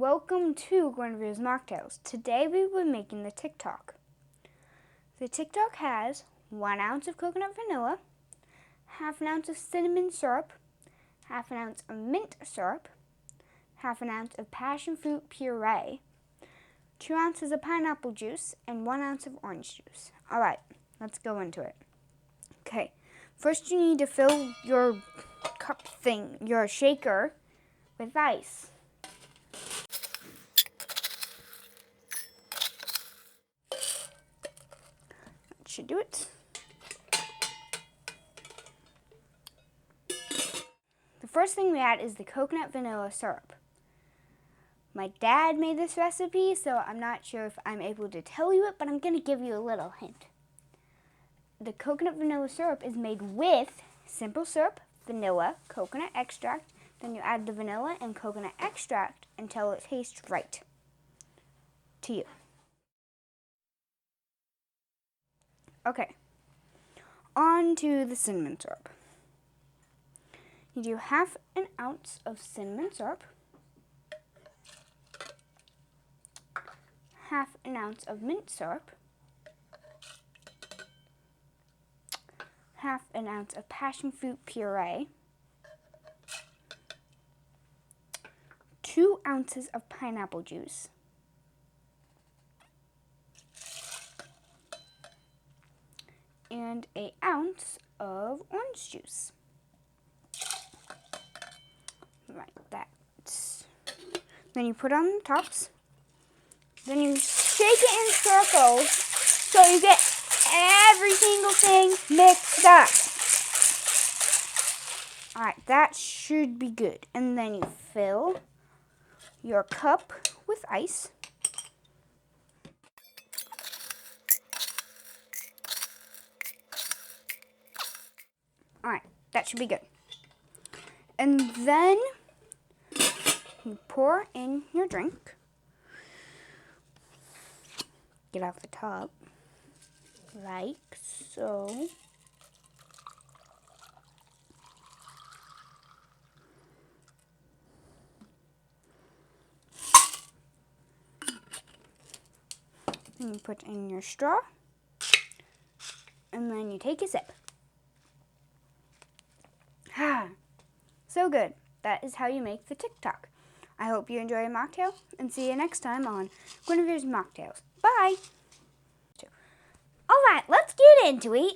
Welcome to Guinevere's Mocktails. Today we will be making the Tock. The Tock has 1 ounce of coconut vanilla, half an ounce of cinnamon syrup, half an ounce of mint syrup, half an ounce of passion fruit puree, 2 ounces of pineapple juice, and 1 ounce of orange juice. Alright, let's go into it. Okay, first you need to fill your your shaker with ice. That should do it. The first thing we add is the coconut vanilla syrup. My dad made this recipe, so I'm not sure if I'm able to tell you it, but I'm going to give you a little hint. The coconut vanilla syrup is made with simple syrup, vanilla, coconut extract. Then you add the vanilla and coconut extract until it tastes right to you. Okay, on to the cinnamon syrup. You do half an ounce of cinnamon syrup, half an ounce of mint syrup, half an ounce of passion fruit puree, 2 ounces of pineapple juice, and 1 ounce of orange juice. Right, that's. Then you put on the tops. Then you shake it in circles so you get every single thing mixed up. Alright, that should be good. And then you fill your cup with ice. Alright, that should be good. And then you pour in your drink. Get off the top, like so. Then you put in your straw, and then you take a sip. Ah, so good. That is how you make the Tock. I hope you enjoy a mocktail, and see you next time on Guinevere's Mocktails. Bye! Alright, let's get into it.